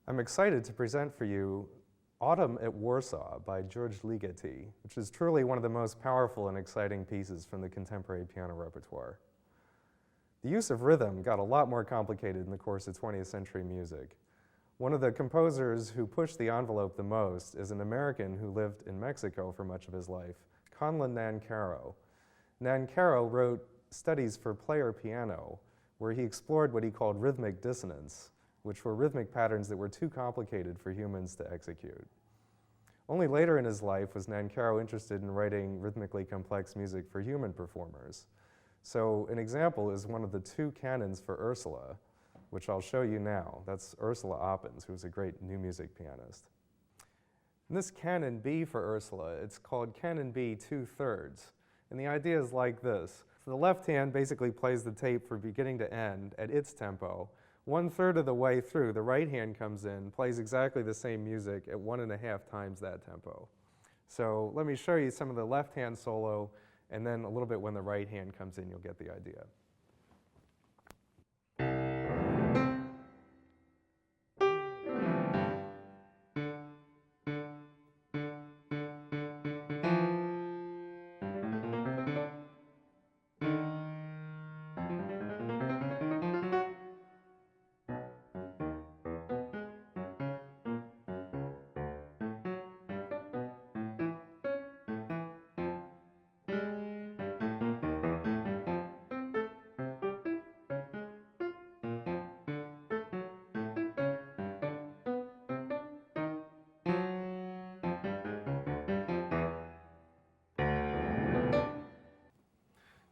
I'm excited to present for you Autumn at Warsaw by George Ligeti, which is truly one of the most powerful and exciting pieces from the contemporary piano repertoire. The use of rhythm got a lot more complicated in the course of 20th century music. One of the composers who pushed the envelope the most is an American who lived in Mexico for much of his life, Conlon Nancaro. Nancaro wrote studies for player piano, where he explored what he called rhythmic dissonance, which were rhythmic patterns that were too complicated for humans to execute. Only later in his life was Nancaro interested in writing rhythmically complex music for human performers. So an example is one of the two canons for Ursula, which I'll show you now. That's Ursula Oppens, who was a great new music pianist. In this canon B for Ursula, it's called canon B 2/3. And the idea is like this. So the left hand basically plays the tape from beginning to end at its tempo. 1/3 of the way through, the right hand comes in, plays exactly the same music at 1.5 times that tempo. So let me show you some of the left hand solo, and then a little bit when the right hand comes in, you'll get the idea.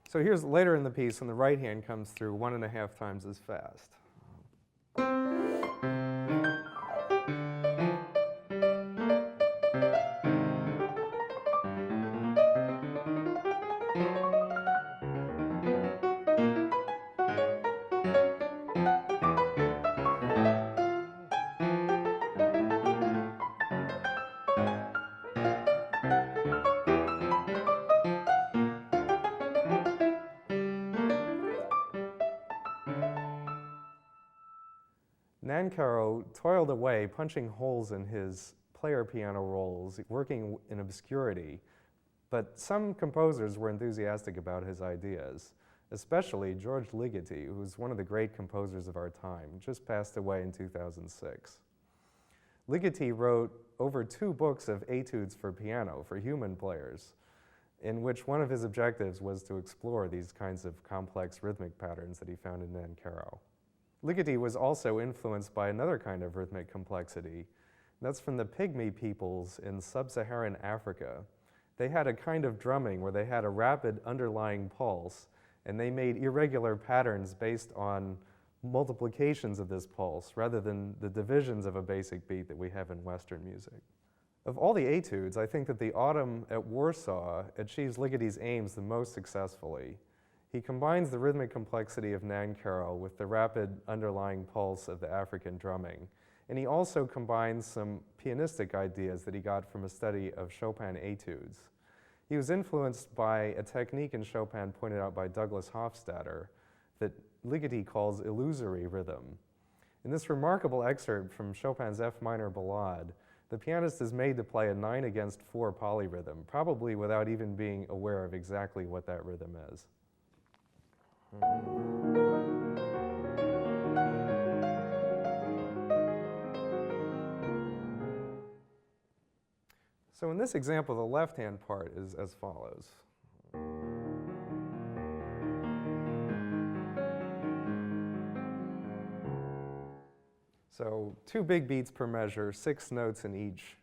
So here's later in the piece when the right hand comes through 1.5 times as fast. Nancaro toiled away, punching holes in his player piano rolls, working in obscurity. But some composers were enthusiastic about his ideas, especially George Ligeti, who was one of the great composers of our time, just passed away in 2006. Ligeti wrote over 2 books of etudes for piano for human players, in which one of his objectives was to explore these kinds of complex rhythmic patterns that he found in Nancaro. Ligeti was also influenced by another kind of rhythmic complexity. That's from the Pygmy peoples in sub-Saharan Africa. They had a kind of drumming where they had a rapid underlying pulse, and they made irregular patterns based on multiplications of this pulse rather than the divisions of a basic beat that we have in Western music. Of all the etudes, I think that the Autumn at Warsaw achieves Ligeti's aims the most successfully. He combines the rhythmic complexity of Nancaro with the rapid underlying pulse of the African drumming. And he also combines some pianistic ideas that he got from a study of Chopin etudes. He was influenced by a technique in Chopin pointed out by Douglas Hofstadter that Ligeti calls illusory rhythm. In this remarkable excerpt from Chopin's F minor Ballade, the pianist is made to play a 9/4 polyrhythm, probably without even being aware of exactly what that rhythm is. So in this example, the left-hand part is as follows. So 2 big beats per measure, 6 notes in each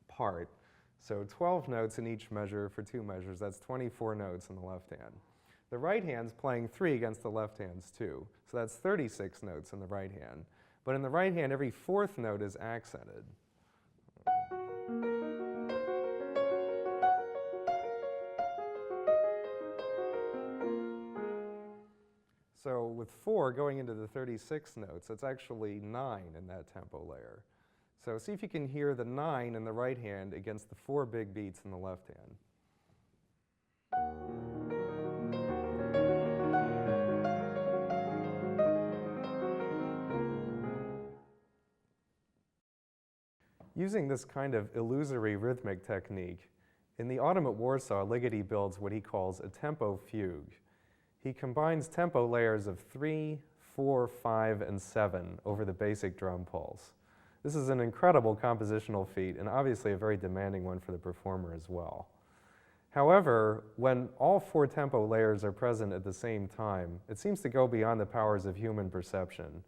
part. So 12 notes in each measure for 2 measures. That's 24 notes in the left hand. The right hand's playing 3 against the left hand's 2. So that's 36 notes in the right hand. But in the right hand, every 4th note is accented. So with 4 going into the 36 notes, it's actually 9 in that tempo layer. So see if you can hear the 9 in the right hand against the 4 big beats in the left hand. Using this kind of illusory rhythmic technique, in the Autumn at Warsaw, Ligeti builds what he calls a tempo fugue. He combines tempo layers of 3, 4, 5, and 7 over the basic drum pulse. This is an incredible compositional feat and obviously a very demanding one for the performer as well. However, when all 4 tempo layers are present at the same time, it seems to go beyond the powers of human perception,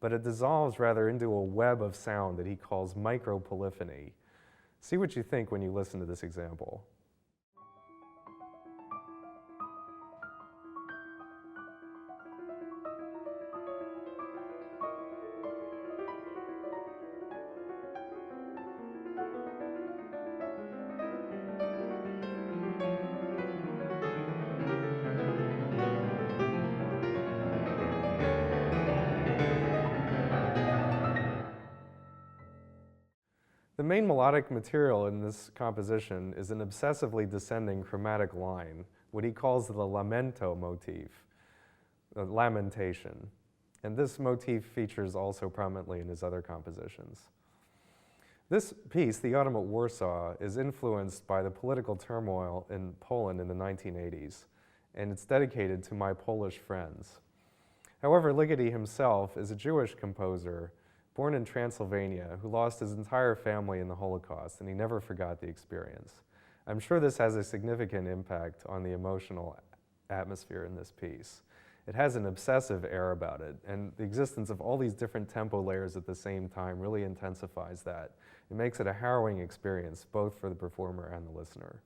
but it dissolves rather into a web of sound that he calls micropolyphony. See what you think when you listen to this example. The main melodic material in this composition is an obsessively descending chromatic line, what he calls the lamento motif, the lamentation. And this motif features also prominently in his other compositions. This piece, The Autumn at Warsaw, is influenced by the political turmoil in Poland in the 1980s, and it's dedicated to my Polish friends. However, Ligeti himself is a Jewish composer born in Transylvania, who lost his entire family in the Holocaust, and he never forgot the experience. I'm sure this has a significant impact on the emotional atmosphere in this piece. It has an obsessive air about it, and the existence of all these different tempo layers at the same time really intensifies that. It makes it a harrowing experience, both for the performer and the listener.